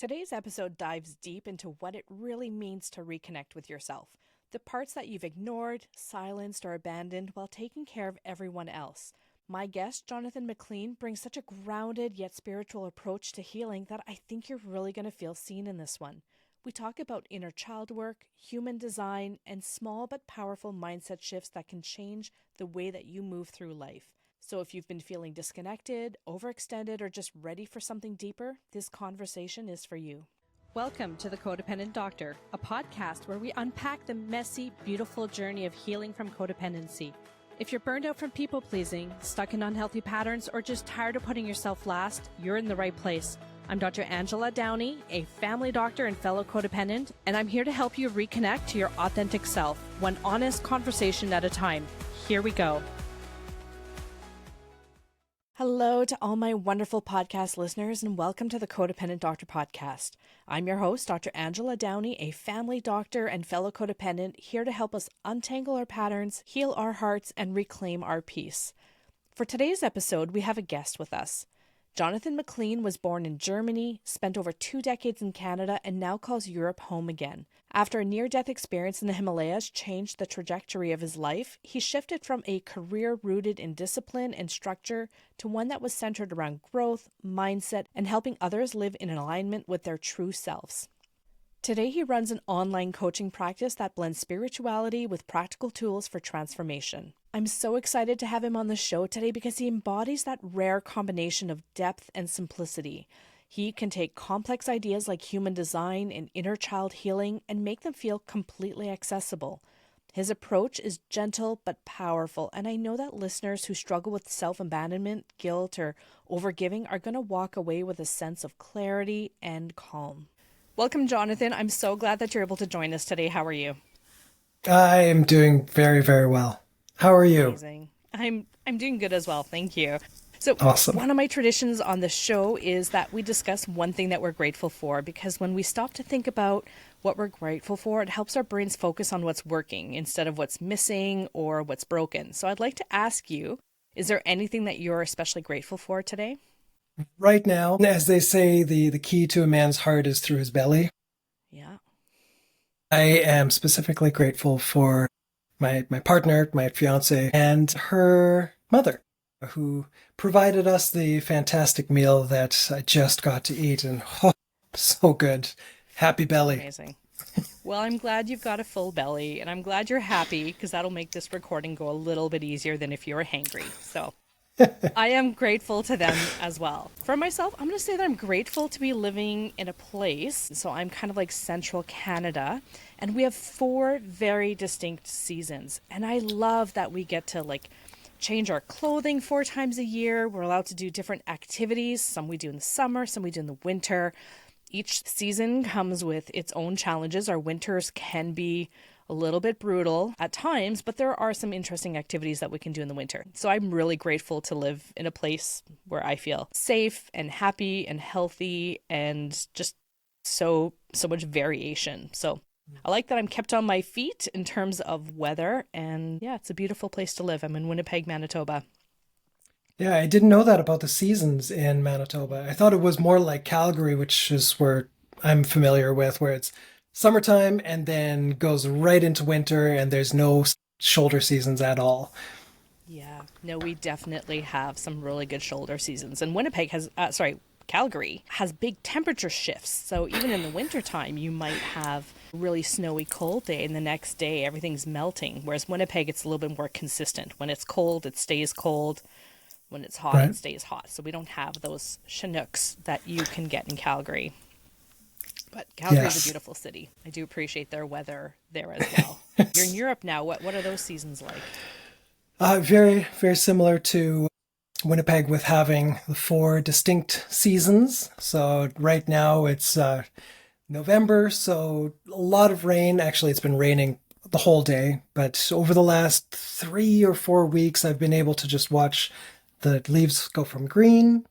Today's episode dives deep into what it really means to reconnect with yourself, the parts that you've ignored, silenced, or abandoned while taking care of everyone else. My guest, Jonathan McLean, brings such a grounded yet spiritual approach to healing that I think you're really going to feel seen in this one. We talk about inner child work, human design, and small but powerful mindset shifts that can change the way that you move through life. So if you've been feeling disconnected, overextended, or just ready for something deeper, this conversation is for you. Welcome to the Codependent Doctor, a podcast where we unpack the messy, beautiful journey of healing from codependency. If you're burned out from people-pleasing, stuck in unhealthy patterns, or just tired of putting yourself last, you're in the right place. I'm Dr. Angela Downey, a family doctor and fellow codependent, and I'm here to help you reconnect to your authentic self, one honest conversation at a time. Here we go. Hello to all my wonderful podcast listeners, and welcome to the Codependent Doctor Podcast. I'm your host, Dr. Angela Downey, a family doctor and fellow codependent, here to help us untangle our patterns, heal our hearts, and reclaim our peace. For today's episode, we have a guest with us. Jonathan McLean was born in Germany, spent over 2 decades in Canada, and now calls Europe home again. After a near-death experience in the Himalayas changed the trajectory of his life, he shifted from a career rooted in discipline and structure to one that was centered around growth, mindset, and helping others live in alignment with their true selves. Today, he runs an online coaching practice that blends spirituality with practical tools for transformation. I'm so excited to have him on the show today because he embodies that rare combination of depth and simplicity. He can take complex ideas like human design and inner child healing and make them feel completely accessible. His approach is gentle but powerful, and I know that listeners who struggle with self-abandonment, guilt, or overgiving are going to walk away with a sense of clarity and calm. Welcome, Jonathan. I'm so glad that you're able to join us today. How are you? I am doing very, very well. How are you? Amazing. I'm doing good as well. Thank you. So Awesome. One of my traditions on the show is that we discuss one thing that we're grateful for, because when we stop to think about what we're grateful for, it helps our brains focus on what's working instead of what's missing or what's broken. So I'd like to ask you, is there anything that you're especially grateful for today? Right now, as they say, the key to a man's heart is through his belly. Yeah. I am specifically grateful for my partner, my fiance, and her mother, who provided us the fantastic meal that I just got to eat, and so good. Happy belly. Amazing. Well, I'm glad you've got a full belly, and I'm glad you're happy, because that'll make this recording go a little bit easier than if you were hangry. So I am grateful to them as well. For myself, I'm going to say that I'm grateful to be living in a place. So I'm kind of like central Canada, and we have 4 very distinct seasons. And I love that we get to change our clothing 4 times a year. We're allowed to do different activities. Some we do in the summer, some we do in the winter. Each season comes with its own challenges. Our winters can be a little bit brutal at times, but there are some interesting activities that we can do in the winter. So I'm really grateful to live in a place where I feel safe and happy and healthy and just so much variation. So I like that I'm kept on my feet in terms of weather, and yeah, it's a beautiful place to live. I'm in Winnipeg, Manitoba. Yeah, I didn't know that about the seasons in Manitoba. I thought it was more like Calgary, which is where I'm familiar with, where it's summertime and then goes right into winter and there's no shoulder seasons at all. Yeah, no, we definitely have some really good shoulder seasons. And Winnipeg has, Calgary has big temperature shifts. So even in the wintertime, you might have a really snowy, cold day, and the next day everything's melting. Whereas Winnipeg, it's a little bit more consistent. When it's cold, it stays cold. When it's hot, It stays hot. So we don't have those Chinooks that you can get in Calgary. But Calgary is a beautiful city. I do appreciate their weather there as well. You're in Europe now. What are those seasons like? Very, very similar to Winnipeg, with having the 4 distinct seasons. So right now it's November, so a lot of rain. Actually, it's been raining the whole day. But over the last 3 or 4 weeks, I've been able to just watch the leaves go from green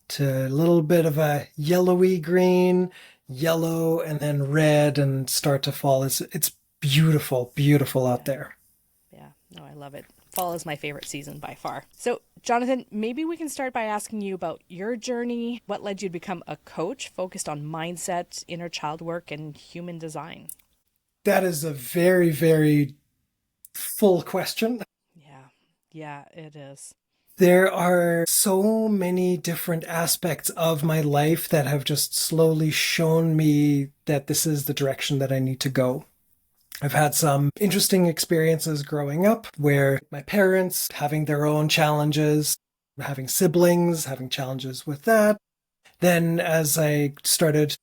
to a little bit of a yellowy green, yellow, and then red, and start to fall. It's beautiful, beautiful out there. Yeah, no, I love it. Fall is my favorite season by far. So, Jonathan, maybe we can start by asking you about your journey. What led you to become a coach focused on mindset, inner child work, and human design? That is a very, very full question. Yeah, it is. There are so many different aspects of my life that have just slowly shown me that this is the direction that I need to go. I've had some interesting experiences growing up where my parents having their own challenges, having siblings, having challenges with that. Then as I started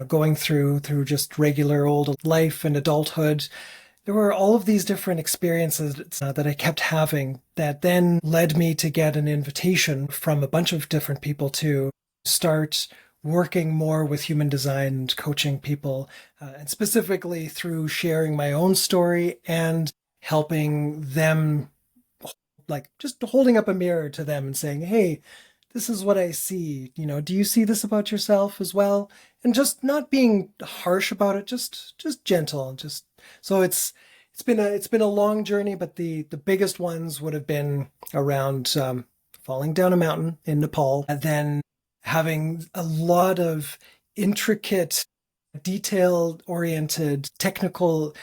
going through just regular old life and adulthood, there were all of these different experiences that I kept having that then led me to get an invitation from a bunch of different people to start working more with human design and coaching people, and specifically through sharing my own story and helping them, like just holding up a mirror to them and saying, hey, this is what I see. Do you see this about yourself as well? And just not being harsh about it, just gentle, just so it's been a long journey, but the biggest ones would have been around falling down a mountain in Nepal, and then having a lot of intricate, detail-oriented, technical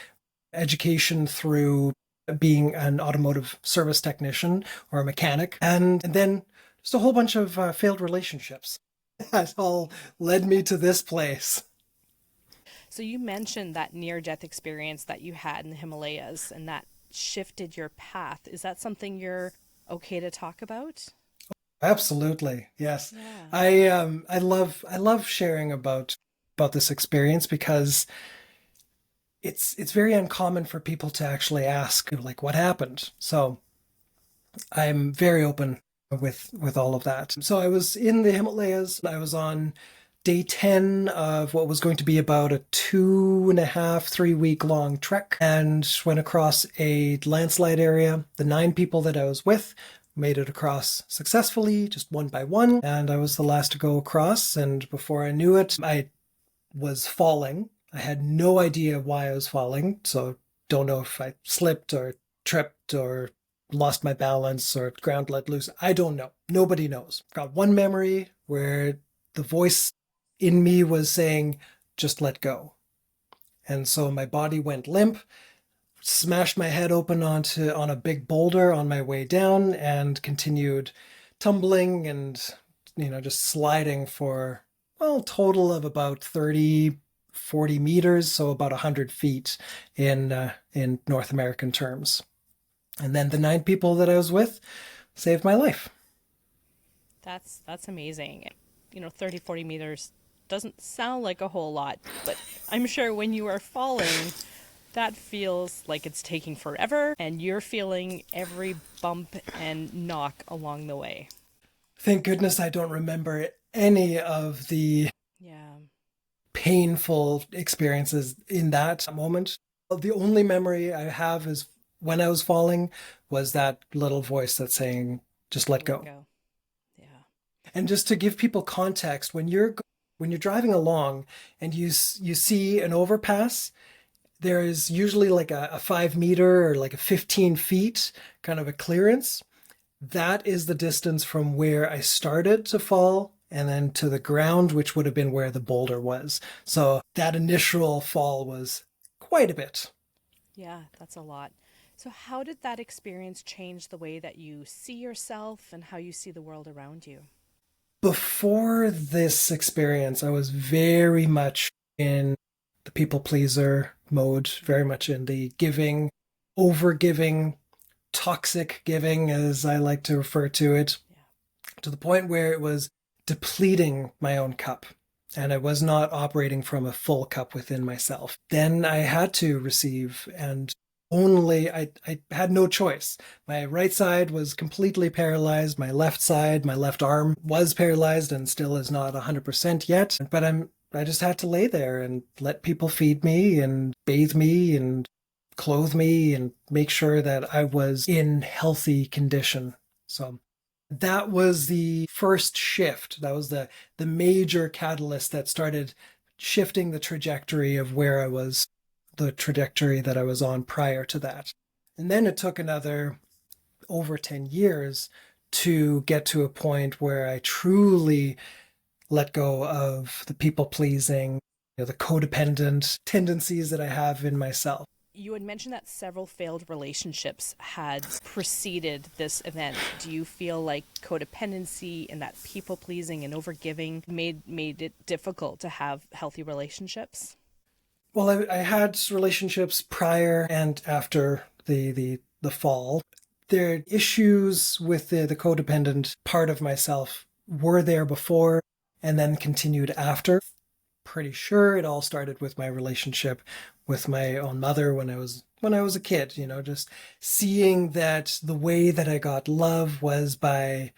education through being an automotive service technician or a mechanic, and then just a whole bunch of failed relationships. That all led me to this place. So you mentioned that near-death experience that you had in the Himalayas and that shifted your path. Is that something you're okay to talk about? Absolutely, yes. Yeah. I love sharing about this experience because it's very uncommon for people to actually ask like what happened. So I'm very open with all of that. So I was in the Himalayas. I was on day 10 of what was going to be about a 2.5, 3 week long trek, and went across a landslide area. The 9 people that I was with made it across successfully, just one by one, and I was the last to go across. And before I knew it, I was falling. I had no idea why I was falling, so don't know if I slipped or tripped or lost my balance or ground let loose. I don't know. Nobody knows. Got one memory where the voice in me was saying, just let go. And so my body went limp, smashed my head open on a big boulder on my way down, and continued tumbling and just sliding for total of about 30-40 meters, so about 100 feet in North American terms. And then the 9 people that I was with saved my life. That's amazing. 30, 40 meters doesn't sound like a whole lot, but I'm sure when you are falling, that feels like it's taking forever and you're feeling every bump and knock along the way. Thank goodness I don't remember any of the painful experiences in that moment. The only memory I have is when I was falling was that little voice that's saying, just let go. Yeah. And just to give people context, when you're driving along and you see an overpass, there is usually like a 5 meter or like a 15 feet kind of a clearance. That is the distance from where I started to fall and then to the ground, which would have been where the boulder was. So that initial fall was quite a bit. Yeah, that's a lot. So how did that experience change the way that you see yourself and how you see the world around you? Before this experience, I was very much in the people pleaser mode, very much in the giving, over-giving, toxic giving, as I like to refer to it, to the point where it was depleting my own cup. And I was not operating from a full cup within myself. Then I had to receive, and I had no choice. My right side was completely paralyzed. My left side, my left arm was paralyzed and still is not 100% yet. But I just had to lay there and let people feed me and bathe me and clothe me and make sure that I was in healthy condition. So that was the first shift. That was the major catalyst that started shifting the trajectory of where I was, the trajectory that I was on prior to that. And then it took another over 10 years to get to a point where I truly let go of the people pleasing, the codependent tendencies that I have in myself. You had mentioned that several failed relationships had preceded this event. Do you feel like codependency and that people pleasing and overgiving made it difficult to have healthy relationships? Well, I had relationships prior and after the fall. There issues with the codependent part of myself were there before and then continued after. Pretty sure it all started with my relationship with my own mother when I was a kid, just seeing that the way that I got love was by,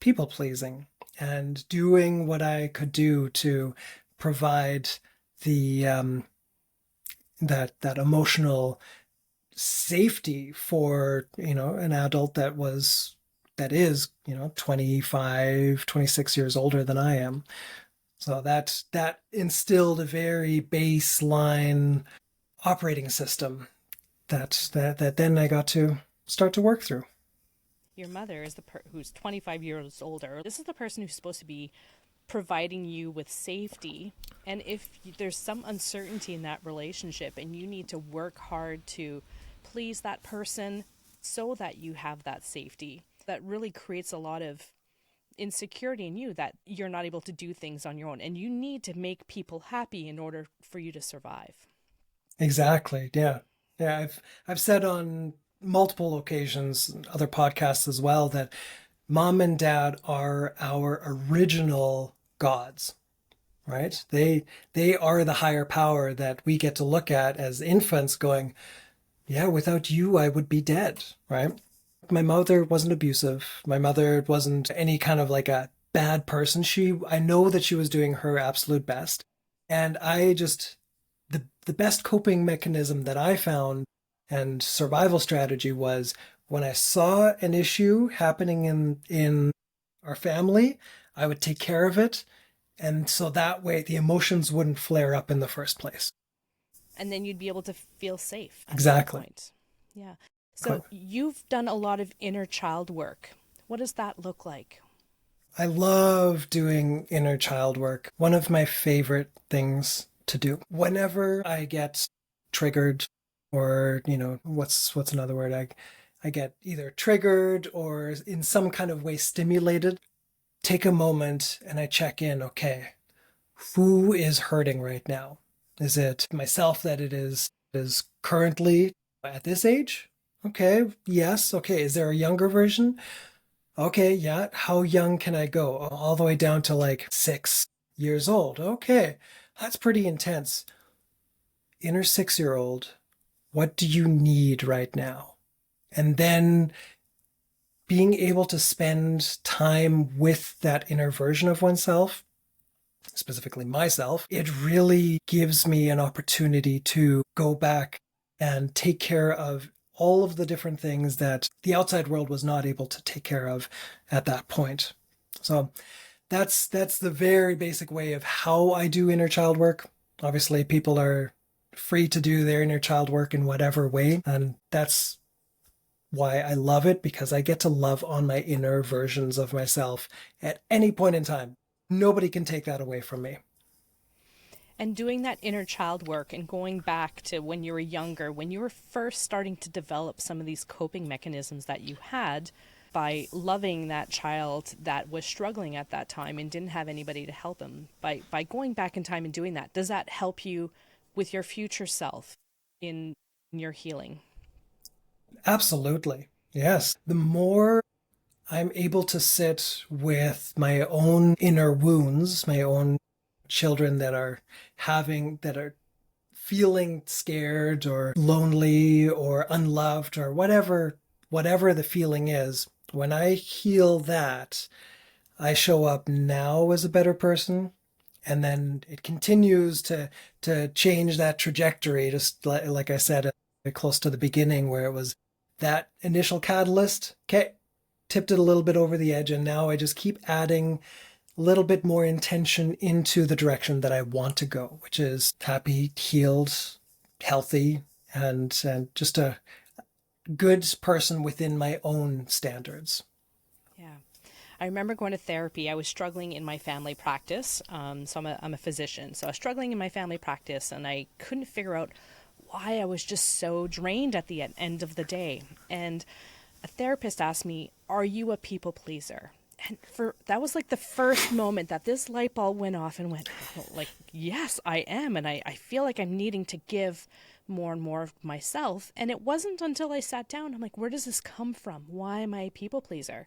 people pleasing and doing what I could do to provide the that emotional safety for an adult that is 25, 26 years older than I am. So that instilled a very baseline operating system that then I got to start to work through. Your mother is who's 25 years older. This is the person who's supposed to be providing you with safety. And if there's some uncertainty in that relationship and you need to work hard to please that person so that you have that safety, that really creates a lot of insecurity in you that you're not able to do things on your own, and you need to make people happy in order for you to survive. Exactly. Yeah. I've said on multiple occasions, other podcasts as well, that mom and dad are our original gods, right? They are the higher power that we get to look at as infants going, yeah, without you, I would be dead, right? My mother wasn't abusive. My mother wasn't any kind of like a bad person. I know that she was doing her absolute best. And the best coping mechanism that I found and survival strategy was when I saw an issue happening in our family, I would take care of it. And so that way the emotions wouldn't flare up in the first place. And then you'd be able to feel safe at Exactly. that point. Yeah. So you've done a lot of inner child work. What does that look like? I love doing inner child work. One of my favorite things to do. Whenever I get triggered or, what's another word? I get either triggered or in some kind of way stimulated, take a moment and I check in, okay, who is hurting right now? Is it myself that it is currently at this age? Okay, yes. Okay, is there a younger version? Okay, yeah. How young can I go? All the way down to like 6 years old. Okay, that's pretty intense. Inner 6-year-old, what do you need right now? And then being able to spend time with that inner version of oneself, specifically myself, it really gives me an opportunity to go back and take care of all of the different things that the outside world was not able to take care of at that point. So that's the very basic way of how I do inner child work. Obviously, people are free to do their inner child work in whatever way, and that's why I love it, because I get to love on my inner versions of myself at any point in time. Nobody can take that away from me. And doing that inner child work and going back to when you were younger, when you were first starting to develop some of these coping mechanisms that you had by loving that child that was struggling at that time and didn't have anybody to help him, by going back in time and doing that, does that help you with your future self in your healing? Absolutely. Yes. The more I'm able to sit with my own inner wounds, my own children that are feeling scared or lonely or unloved or whatever the feeling is, when I heal that, I show up now as a better person. And then it continues to change that trajectory, just like I said, close to the beginning, where it was that initial catalyst, okay, tipped it a little bit over the edge, and now I just keep adding a little bit more intention into the direction that I want to go, which is happy, healed, healthy, and just good person within my own standards. Yeah. I remember going to therapy. I was struggling in my family practice. So I'm a physician. So I was struggling in my family practice, and I couldn't figure out why I was just so drained at the end of the day. And a therapist asked me, "Are you a people pleaser?" And that was like the first moment that this light bulb went off and went, "Oh, like, yes, I am. And I feel like I'm needing to give more and more of myself." And it wasn't until I sat down, I'm like, where does this come from? Why am I a people pleaser?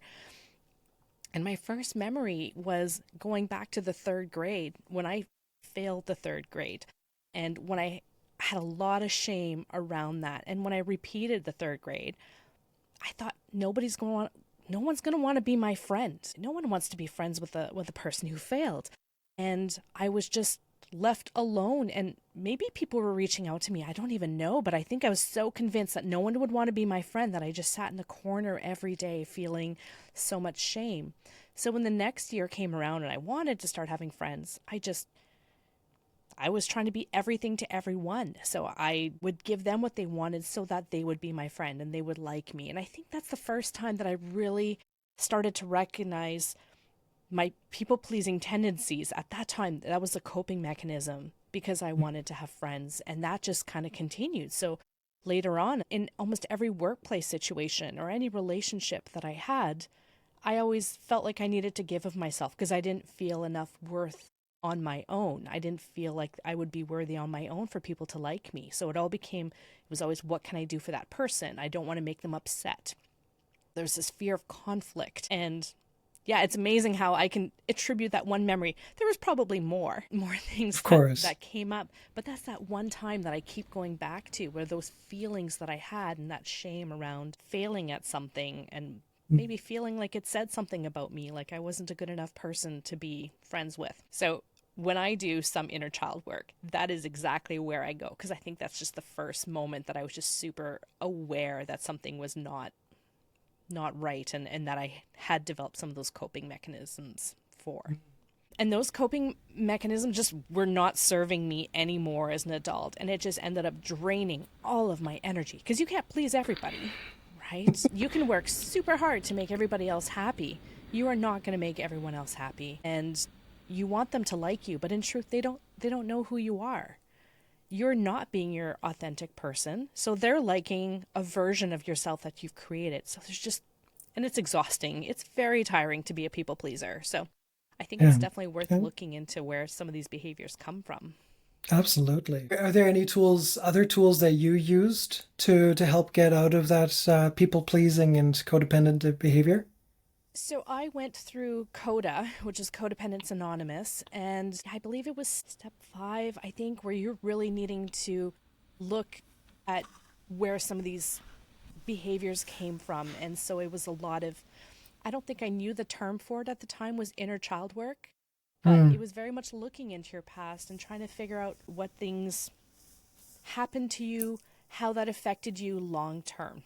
And my first memory was going back to the third grade when I failed the third grade. And when I had a lot of shame around that. And when I repeated the third grade, I thought no one's going to want to be my friend. No one wants to be friends with a person who failed. And I was just left alone, and maybe people were reaching out to me. I don't even know, but I think I was so convinced that no one would want to be my friend that I just sat in the corner every day feeling so much shame. So when the next year came around and I wanted to start having friends, I was trying to be everything to everyone. So I would give them what they wanted so that they would be my friend and they would like me. And I think that's the first time that I really started to recognize my people-pleasing tendencies. At that time, that was a coping mechanism because I wanted to have friends, and that just kind of continued. So later on, in almost every workplace situation or any relationship that I had, I always felt like I needed to give of myself because I didn't feel enough worth on my own. I didn't feel like I would be worthy on my own for people to like me. So it was always, what can I do for that person? I don't want to make them upset. There's this fear of conflict, and yeah, it's amazing how I can attribute that one memory. There was probably more things that came up, but that's that one time that I keep going back to, where those feelings that I had and that shame around failing at something and maybe feeling like it said something about me, like I wasn't a good enough person to be friends with. So when I do some inner child work, that is exactly where I go, because I think that's just the first moment that I was just super aware that something was not right, and that I had developed some of those coping mechanisms for. And those coping mechanisms just were not serving me anymore as an adult, and it just ended up draining all of my energy, because you can't please everybody, right? You can work super hard to make everybody else happy. You are not going to make everyone else happy, and you want them to like you, but in truth they don't know who you are. You're not being your authentic person. So they're liking a version of yourself that you've created. So and it's exhausting. It's very tiring to be a people pleaser. So I think it's definitely worth looking into where some of these behaviors come from. Absolutely. Are there any other tools that you used to help get out of that people pleasing and codependent behavior? So I went through CODA, which is Codependence Anonymous, and I believe it was step 5, I think, where you're really needing to look at where some of these behaviors came from. And so it was a lot of, I don't think I knew the term for it at the time was inner child work, but it was very much looking into your past and trying to figure out what things happened to you, how that affected you long term.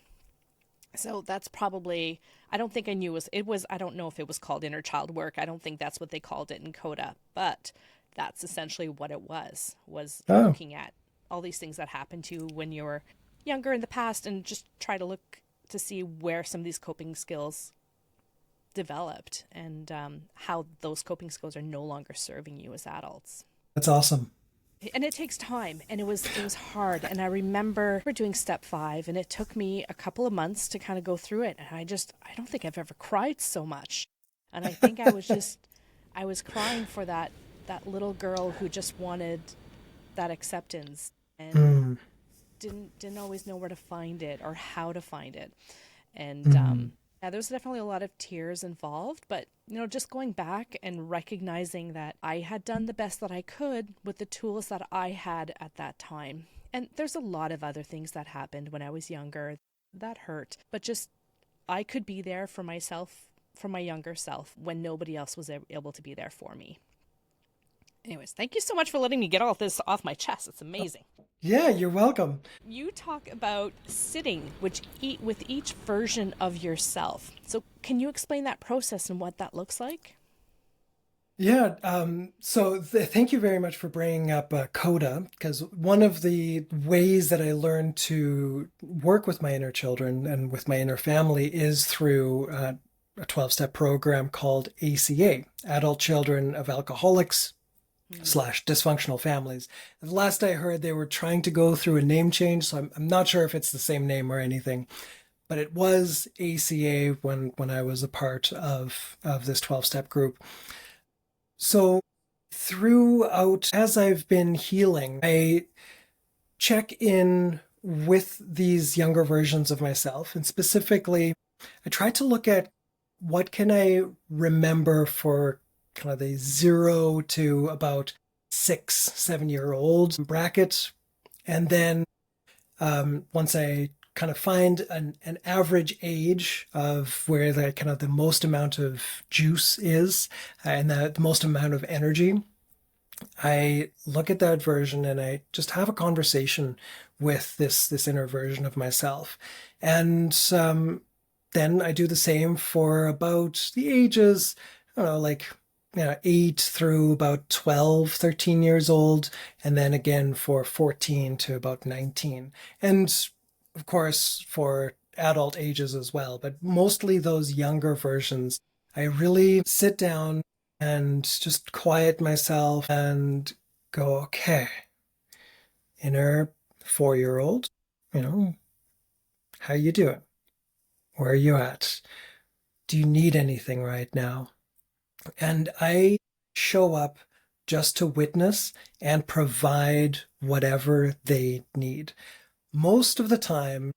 So that's probably, I don't think I knew I don't know if it was called inner child work. I don't think that's what they called it in CODA, but that's essentially what it was looking at all these things that happened to you when you were younger in the past, and just try to look to see where some of these coping skills developed, and how those coping skills are no longer serving you as adults. That's awesome. And it takes time, and it was hard. And I remember doing step 5, and it took me a couple of months to kind of go through it. And I don't think I've ever cried so much. And I think I was crying for that little girl who just wanted that acceptance and didn't always know where to find it or how to find it. And yeah, there's definitely a lot of tears involved, but just going back and recognizing that I had done the best that I could with the tools that I had at that time. And there's a lot of other things that happened when I was younger that hurt, but just I could be there for myself, for my younger self, when nobody else was able to be there for me. Anyways, thank you so much for letting me get all this off my chest. It's amazing. Yeah, you're welcome. You talk about sitting with each version of yourself. So can you explain that process and what that looks like? Yeah, thank you very much for bringing up CODA, because one of the ways that I learned to work with my inner children and with my inner family is through a 12-step program called ACA, Adult Children of Alcoholics Mm. slash dysfunctional families. The last I heard, they were trying to go through a name change, so I'm not sure if it's the same name or anything, but it was ACA when I was a part of this 12-step group. So throughout, as I've been healing, I check in with these younger versions of myself. And specifically, I try to look at what can I remember for kind of the 0 to about 6, 7 year old bracket. And then once I kind of find an average age of where the kind of the most amount of juice is and the most amount of energy, I look at that version and I just have a conversation with this inner version of myself. And then I do the same for about the ages, I don't know, like 8 through about 12, 13 years old, and then again for 14 to about 19. And of course, for adult ages as well, but mostly those younger versions. I really sit down and just quiet myself and go, okay, inner 4-year-old, you know, how you doing? Where are you at? Do you need anything right now? And I show up just to witness and provide whatever they need. Most of the time,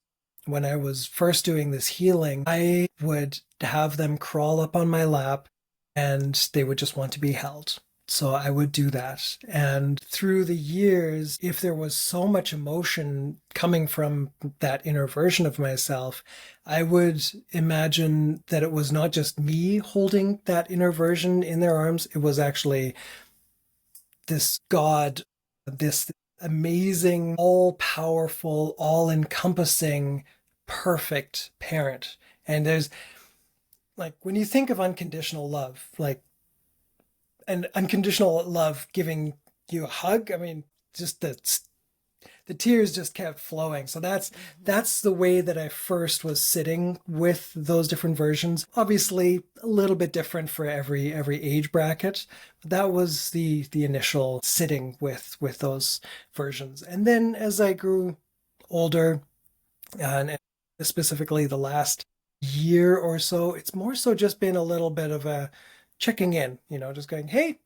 when I was first doing this healing, I would have them crawl up on my lap and they would just want to be held. So I would do that. And through the years, if there was so much emotion coming from that inner version of myself, I would imagine that it was not just me holding that inner version in their arms. It was actually this God, this amazing, all powerful, all encompassing, perfect parent. And there's like, when you think of unconditional love, like an unconditional love giving you a hug, I mean, just the tears just kept flowing. So that's the way that I first was sitting with those different versions. Obviously, a little bit different for every age bracket. But that was the initial sitting with those versions. And then as I grew older, and specifically the last year or so, it's more so just been a little bit of a checking in, just going, hey,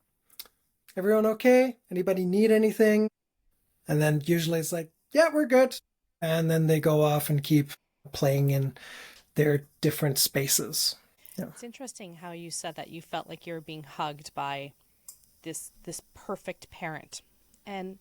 everyone okay? Anybody need anything? And then usually it's like, yeah, we're good. And then they go off and keep playing in their different spaces. Yeah. It's interesting how you said that you felt like you were being hugged by this perfect parent. And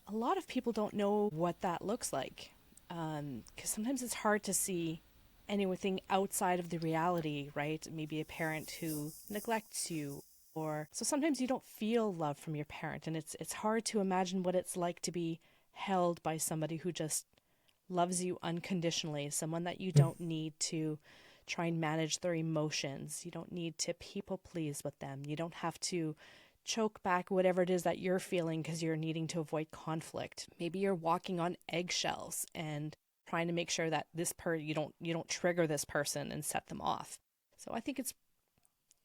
a lot of people don't know what that looks like. Because sometimes it's hard to see anything outside of the reality, right? Maybe a parent who neglects you, or so sometimes you don't feel love from your parent, and it's hard to imagine what it's like to be held by somebody who just loves you unconditionally, someone that you don't need to try and manage their emotions. You don't need to people please with them. You don't have to choke back whatever it is that you're feeling because you're needing to avoid conflict. Maybe you're walking on eggshells and trying to make sure that you don't trigger this person and set them off. So I think it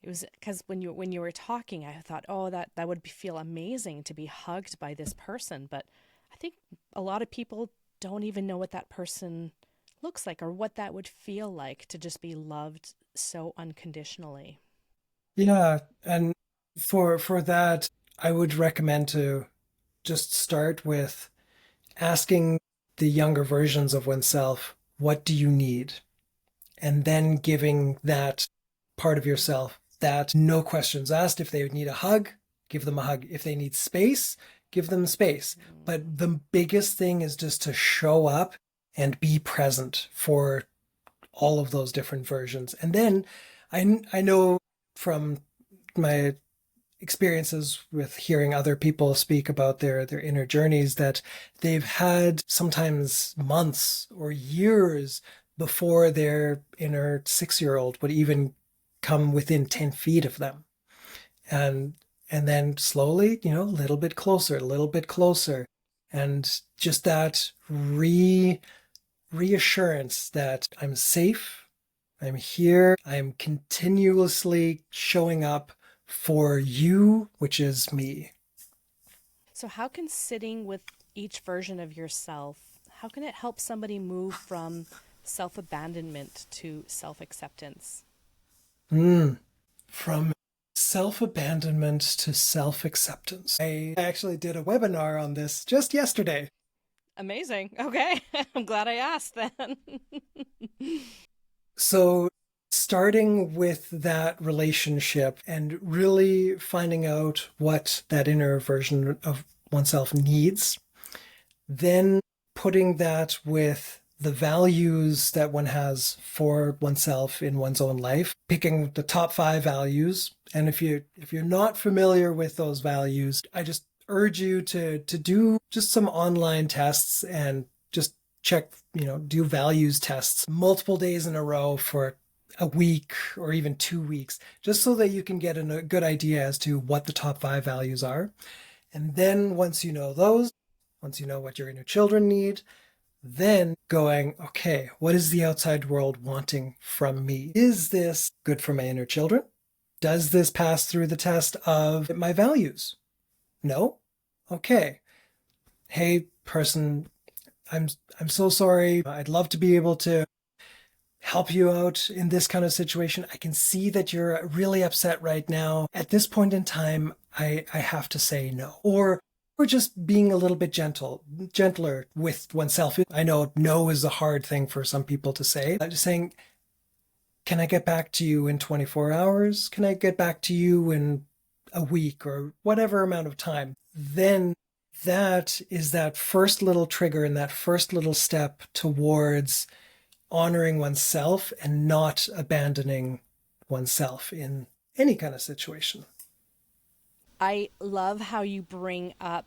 was because when you were talking, I thought, oh, that would feel amazing to be hugged by this person. But I think a lot of people don't even know what that person looks like or what that would feel like to just be loved so unconditionally. Yeah. And for that, I would recommend to just start with asking the younger versions of oneself, what do you need? And then giving that part of yourself that no questions asked. If they would need a hug, give them a hug. If they need space, give them space. But the biggest thing is just to show up and be present for all of those different versions. And then I know from my experiences with hearing other people speak about their inner journeys that they've had sometimes months or years before their inner 6-year-old would even come within 10 feet of them. And then slowly, a little bit closer, a little bit closer. And just that reassurance that I'm safe, I'm here, I'm continuously showing up for you, which is me. So how can sitting with each version of yourself, how can it help somebody move from self-abandonment to self-acceptance? From self-abandonment to self-acceptance. I actually did a webinar on this just yesterday. Amazing. Okay. I'm glad I asked then. So starting with that relationship and really finding out what that inner version of oneself needs, then putting that with the values that one has for oneself in one's own life, picking the top 5 values. And if you're not familiar with those values, I just urge you to do just some online tests and just check, do values tests multiple days in a row for a week or even 2 weeks, just so that you can get a good idea as to what the top 5 values are. And then once you know those, once you know what your inner children need, then going, okay, what is the outside world wanting from me? Is this good for my inner children? Does this pass through the test of my values? No? Okay. Hey, person, I'm so sorry. I'd love to be able to help you out in this kind of situation. I can see that you're really upset right now. At this point in time, I have to say no. Or just being a little bit gentler with oneself. I know no is a hard thing for some people to say. I'm just saying, can I get back to you in 24 hours? Can I get back to you in a week or whatever amount of time? Then that is that first little trigger and that first little step towards honoring oneself and not abandoning oneself in any kind of situation. I love how you bring up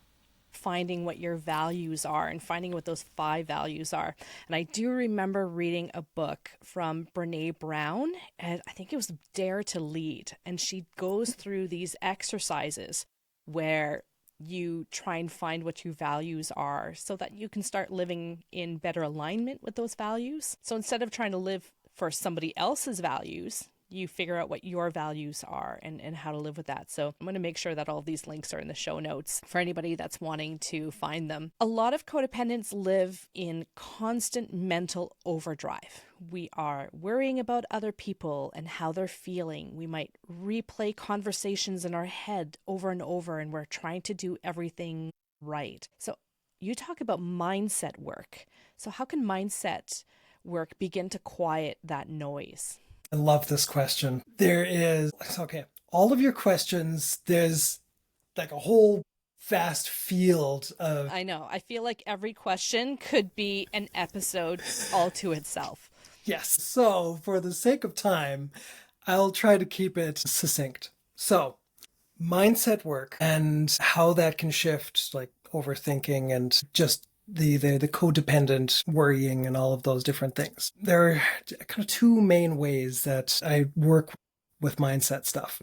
finding what your values are and finding what those 5 values are. And I do remember reading a book from Brene Brown, and I think it was Dare to Lead. And she goes through these exercises where you try and find what your values are so that you can start living in better alignment with those values. So instead of trying to live for somebody else's values, you figure out what your values are and how to live with that. So I'm going to make sure that all of these links are in the show notes for anybody that's wanting to find them. A lot of codependents live in constant mental overdrive. We are worrying about other people and how they're feeling. We might replay conversations in our head over and over, and we're trying to do everything right. So you talk about mindset work. So how can mindset work begin to quiet that noise? I love this question. Okay, all of your questions, there's like a whole vast field of... I know. I feel like every question could be an episode all to itself. Yes. So for the sake of time, I'll try to keep it succinct. So mindset work and how that can shift like overthinking and just the codependent worrying and all of those different things. There are kind of 2 main ways that I work with mindset stuff.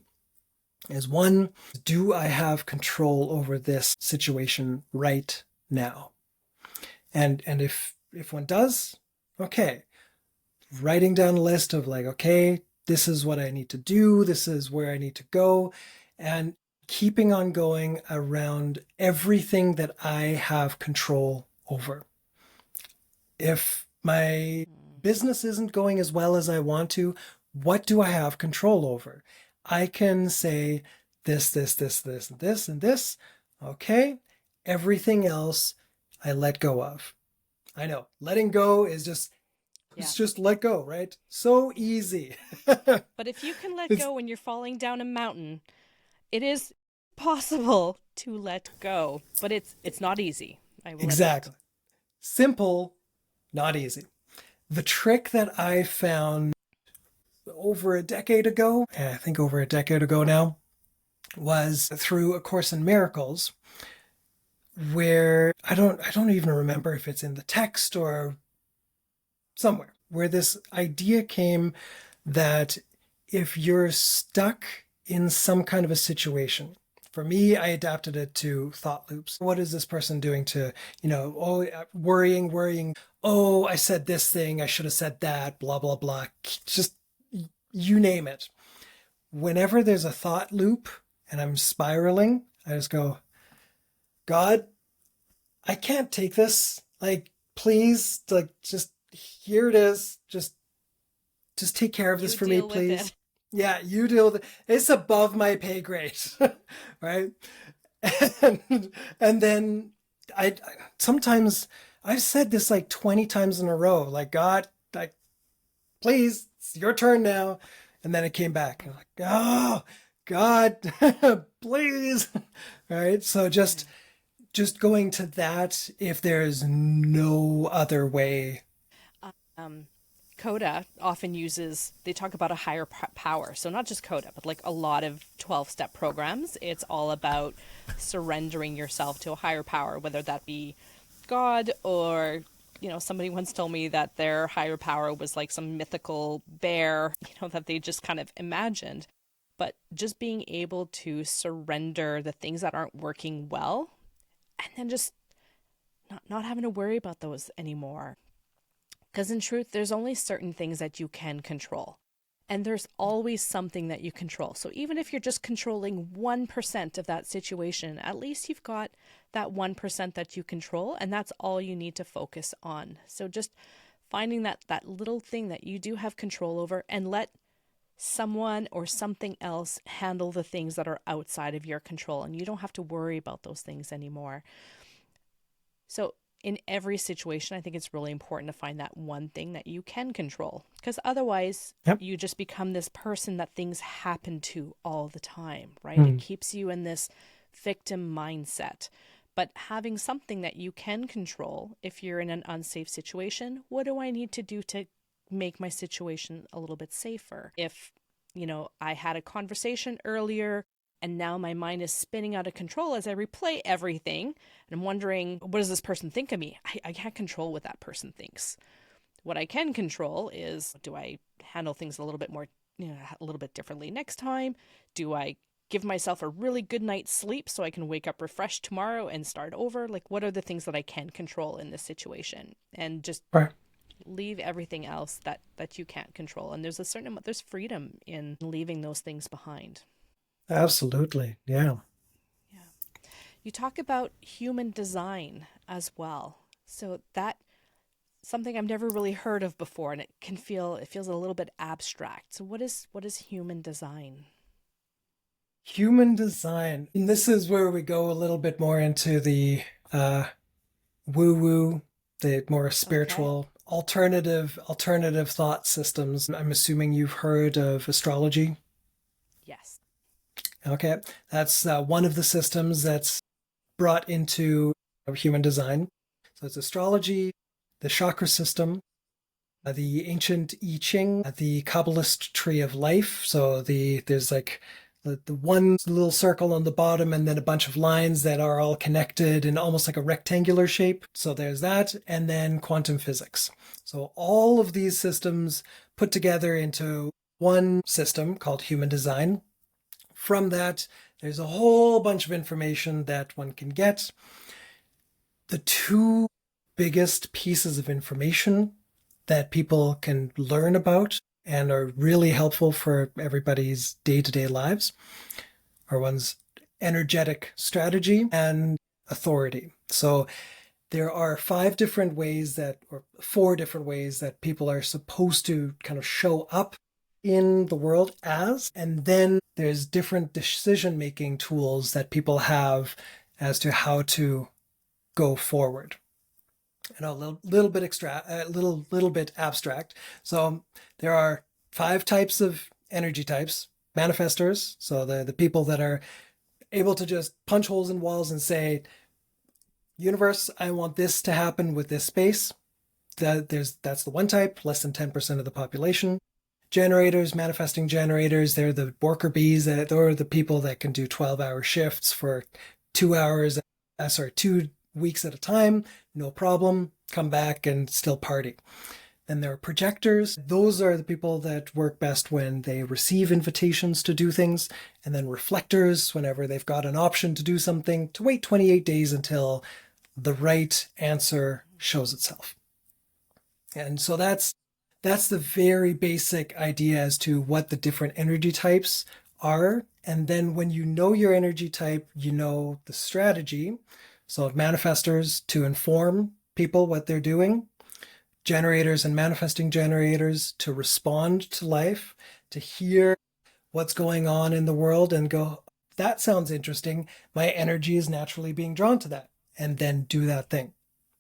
Is one, do I have control over this situation right now? And if one does, okay, writing down a list of like, okay, this is what I need to do, this is where I need to go, and keeping on going around everything that I have control over. If my business isn't going as well as I want to, what do I have control over? I can say this, and this. Okay. Everything else I let go of. I know letting go is it's just let go, right? So easy. But if you can let go when you're falling down a mountain, it is possible to let go, but it's not easy. Exactly. Simple, not easy. The trick that I found over a decade ago, I think over a decade ago now, was through A Course in Miracles, where I don't even remember if it's in the text or somewhere, where this idea came that if you're stuck in some kind of a situation. For me, I adapted it to thought loops. What is this person doing to, worrying. Oh, I said this thing. I should have said that, blah, blah, blah. Just you name it. Whenever there's a thought loop and I'm spiraling, I just go, God, I can't take this. Like, please, like, just here it is. Just take care of this for me, please. Yeah, you deal with it. It's above my pay grade, right? And then I sometimes I've said this like 20 times in a row, like, God, like, please, it's your turn now. And then it came back. I'm like, oh, God, please. All right. So just going to that if there's no other way. Coda often they talk about a higher power. So not just Coda, but like a lot of 12-step programs. It's all about surrendering yourself to a higher power, whether that be God or, somebody once told me that their higher power was like some mythical bear, that they just kind of imagined. But just being able to surrender the things that aren't working well and then just not having to worry about those anymore. Because in truth, there's only certain things that you can control. And there's always something that you control. So even if you're just controlling 1% of that situation, at least you've got that 1% that you control, and that's all you need to focus on. So just finding that little thing that you do have control over, and let someone or something else handle the things that are outside of your control, and you don't have to worry about those things anymore. So in every situation, I think it's really important to find that one thing that you can control, because otherwise you just become this person that things happen to all the time, right? It keeps you in this victim mindset. But having something that you can control, if you're in an unsafe situation, what do I need to do to make my situation a little bit safer? If, I had a conversation earlier and now my mind is spinning out of control as I replay everything, and I'm wondering, what does this person think of me? I can't control what that person thinks. What I can control is, do I handle things a little bit more, a little bit differently next time? Do I give myself a really good night's sleep so I can wake up refreshed tomorrow and start over? Like, what are the things that I can control in this situation? And just leave everything else that you can't control. And there's a certain amount, there's freedom in leaving those things behind. Absolutely. Yeah. You talk about human design as well. So that something I've never really heard of before, and it feels a little bit abstract. So what is human design? Human design. And this is where we go a little bit more into the woo-woo, the more spiritual, alternative thought systems. I'm assuming you've heard of astrology. Yes. Okay. That's one of the systems that's brought into human design. So it's astrology, the chakra system, the ancient I Ching, the Kabbalist tree of life. So there's like the one little circle on the bottom and then a bunch of lines that are all connected in almost like a rectangular shape. So there's that. And then quantum physics. So all of these systems put together into one system called human design. From that, there's a whole bunch of information that one can get. The two biggest pieces of information that people can learn about and are really helpful for everybody's day-to-day lives are one's energetic strategy and authority. So there are 4 different ways that people are supposed to kind of show up in the world as, and then there's different decision-making tools that people have as to how to go forward. A little bit abstract. So there are 5 types of energy types. Manifestors, so the people that are able to just punch holes in walls and say, universe, I want this to happen with this space. That's the one type, less than 10% of the population. Generators, manifesting generators, they're the worker bees. They're the people that can do 12-hour shifts for 2 weeks at a time, no problem, come back and still party. Then there are projectors. Those are the people that work best when they receive invitations to do things. And then reflectors, whenever they've got an option to do something, to wait 28 days until the right answer shows itself. And so that's the very basic idea as to what the different energy types are. And then when you know your energy type, you know the strategy. So manifestors to inform people what they're doing, generators and manifesting generators to respond to life, to hear what's going on in the world and go, that sounds interesting. My energy is naturally being drawn to that, and then do that thing.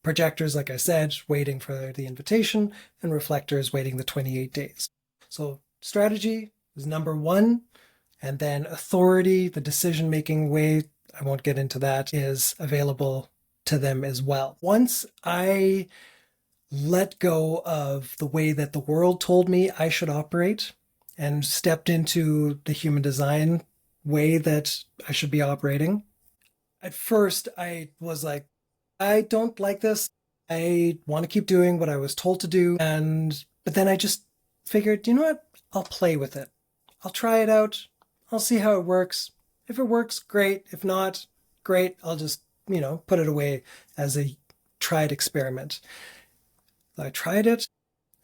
Projectors, like I said, waiting for the invitation, and reflectors waiting the 28 days. So strategy is number one, and then authority, the decision-making way, I won't get into that, is available to them as well. Once I let go of the way that the world told me I should operate and stepped into the human design way that I should be operating, at first I was like, I don't like this. I want to keep doing what I was told to do. But then I just figured, you know what? I'll play with it. I'll try it out. I'll see how it works. If it works, great. If not, great. I'll just, put it away as a tried experiment. I tried it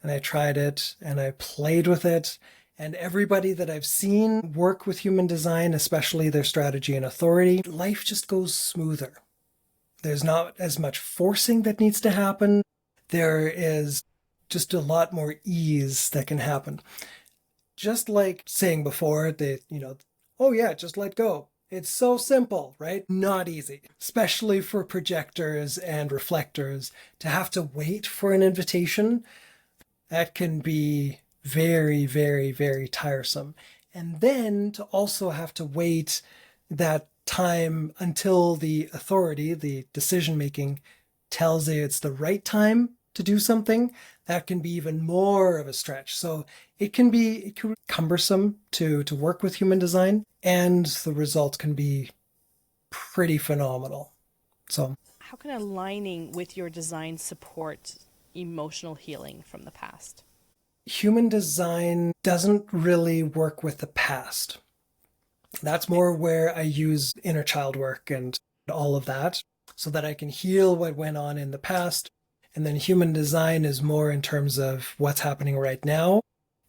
and I tried it and I played with it. And everybody that I've seen work with human design, especially their strategy and authority, life just goes smoother. There's not as much forcing that needs to happen. There is just a lot more ease that can happen. Just like saying before, oh yeah, just let go. It's so simple, right? Not easy, especially for projectors and reflectors to have to wait for an invitation. That can be very, very, very tiresome. And then to also have to wait that time until the authority, the decision making, tells you it's the right time to do something, that can be even more of a stretch. So it can be cumbersome to work with human design, and the results can be pretty phenomenal. So how can aligning with your design support emotional healing from the past? Human design doesn't really work with the past. That's more where I use inner child work and all of that so that I can heal what went on in the past. And then human design is more in terms of what's happening right now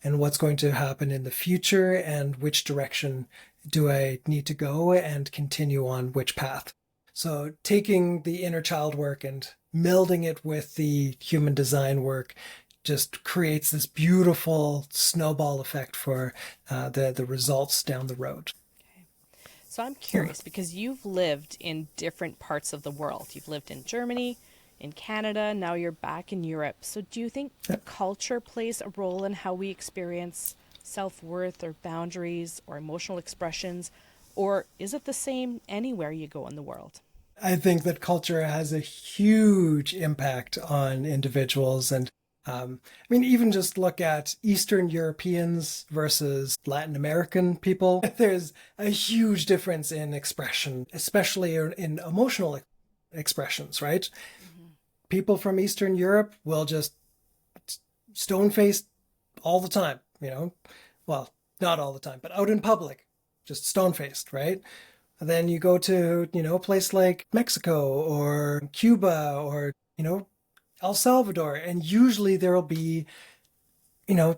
and what's going to happen in the future and which direction do I need to go and continue on which path. So taking the inner child work and melding it with the human design work just creates this beautiful snowball effect for the results down the road. So I'm curious because you've lived in different parts of the world. You've lived in Germany, in Canada, now you're back in Europe. So do you think culture plays a role in how we experience self-worth or boundaries or emotional expressions? Or is it the same anywhere you go in the world? I think that culture has a huge impact on individuals. And even just look at Eastern Europeans versus Latin American people. There's a huge difference in expression, especially in emotional expressions, right? Mm-hmm. People from Eastern Europe will just stone-faced all the time, well, not all the time, but out in public, just stone-faced, right? And then you go to, a place like Mexico or Cuba or, El Salvador, and usually there'll be, a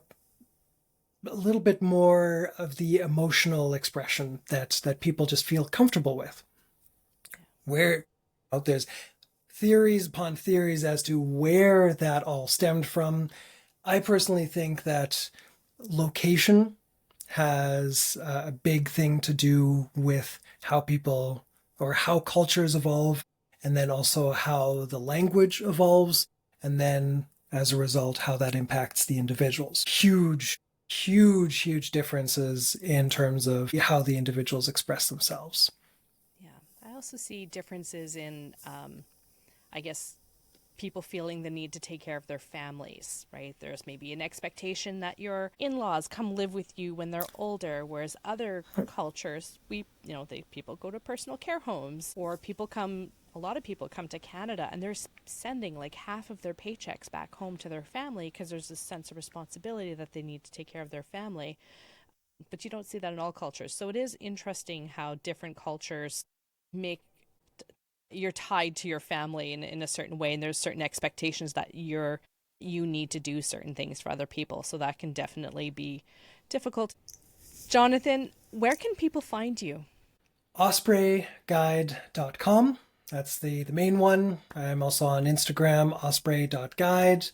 little bit more of the emotional expression that people just feel comfortable with. Where there's theories upon theories as to where that all stemmed from. I personally think that location has a big thing to do with how people or how cultures evolve, and then also how the language evolves, and then as a result, how that impacts the individuals. Huge, huge, huge differences in terms of how the individuals express themselves. Yeah, I also see differences in, I guess, people feeling the need to take care of their families, right? There's maybe an expectation that your in-laws come live with you when they're older, whereas other cultures, people go to personal care homes, or people come a lot of people come to Canada and they're sending like half of their paychecks back home to their family because there's this sense of responsibility that they need to take care of their family. But you don't see that in all cultures. So it is interesting how different cultures make you're tied to your family in a certain way, and there's certain expectations that you need to do certain things for other people. So that can definitely be difficult. Jonathan, where can people find you? ospreyguide.com. That's the main one. I'm also on Instagram, osprey.guide,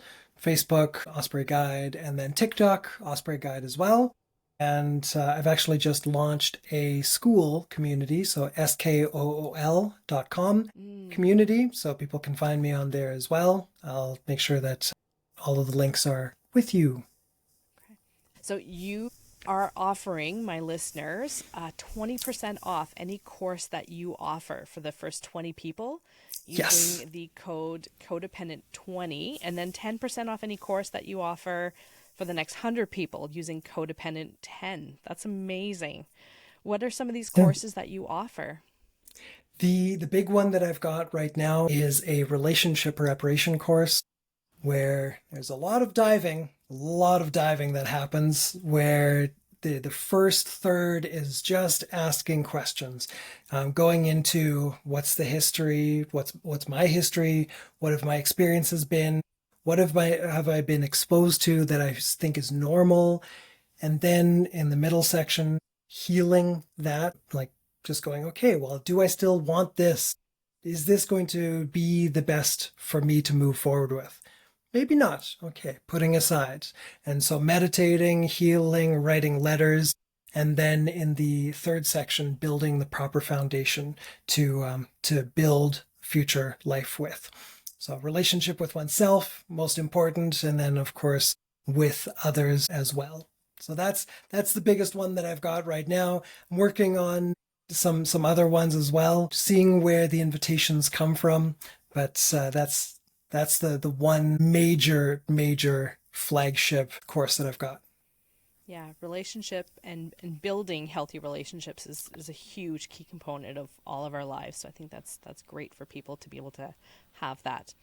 Facebook, Osprey Guide, and then TikTok, Osprey Guide as well. And I've actually just launched a school community, so skool.com community, so people can find me on there as well. I'll make sure that all of the links are with you. Okay. So you are offering my listeners 20% off any course that you offer for the first 20 people using the code Codependent20, and then 10% off any course that you offer for the next 100 people using Codependent10. That's amazing. What are some of these courses that you offer? The big one that I've got right now is a relationship reparation course where there's a lot of diving that happens, where the first third is just asking questions, going into what's the history, what's my history, what have my experiences been, what have I been exposed to that I think is normal? And then in the middle section, healing that, like just going, okay, well, do I still want this? Is this going to be the best for me to move forward with? Maybe not. Okay, putting aside. And so meditating, healing, writing letters, and then in the third section, building the proper foundation to build future life with. So relationship with oneself, most important, and then of course with others as well. So that's the biggest one that I've got right now. I'm working on some other ones as well, seeing where the invitations come from. But that's the one major flagship course that I've got. Yeah, relationship and building healthy relationships is a huge key component of all of our lives. So I think that's great for people to be able to have that.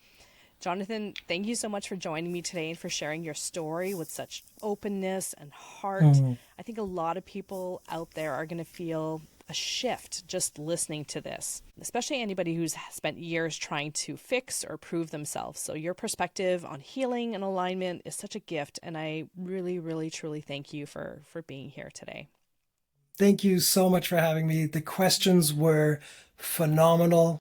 Jonathan, thank you so much for joining me today and for sharing your story with such openness and heart. I think a lot of people out there are going to feel a shift just listening to this, especially anybody who's spent years trying to fix or prove themselves. So your perspective on healing and alignment is such a gift, and I really, really, truly thank you for being here today. Thank you so much for having me. The questions were phenomenal.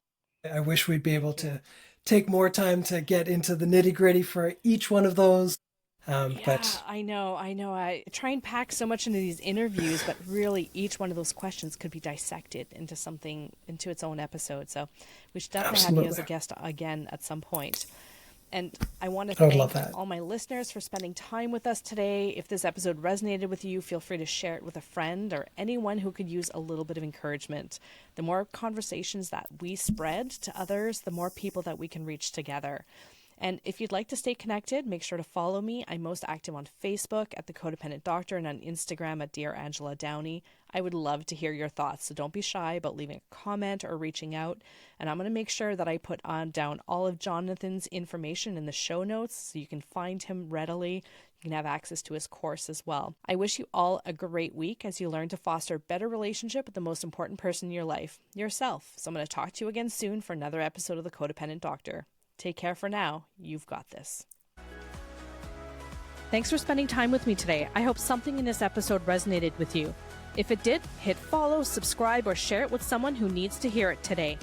I wish we'd be able to take more time to get into the nitty-gritty for each one of those. But I know. I try and pack so much into these interviews, but really each one of those questions could be dissected into its own episode. So we should definitely have you as a guest again at some point. And I want to thank all my listeners for spending time with us today. If this episode resonated with you, feel free to share it with a friend or anyone who could use a little bit of encouragement. The more conversations that we spread to others, the more people that we can reach together. And if you'd like to stay connected, make sure to follow me. I'm most active on Facebook at The Codependent Doctor and on Instagram at Dear Angela Downey. I would love to hear your thoughts, so don't be shy about leaving a comment or reaching out. And I'm going to make sure that I put down all of Jonathan's information in the show notes so you can find him readily. You can have access to his course as well. I wish you all a great week as you learn to foster a better relationship with the most important person in your life, yourself. So I'm going to talk to you again soon for another episode of The Codependent Doctor. Take care for now. You've got this. Thanks for spending time with me today. I hope something in this episode resonated with you. If it did, hit follow, subscribe, or share it with someone who needs to hear it today.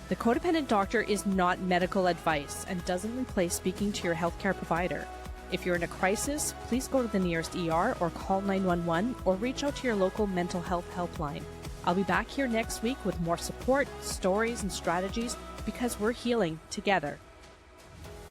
The Codependent Doctor is not medical advice and doesn't replace speaking to your healthcare provider. If you're in a crisis, please go to the nearest ER or call 911 or reach out to your local mental health helpline. I'll be back here next week with more support, stories, and strategies because we're healing together.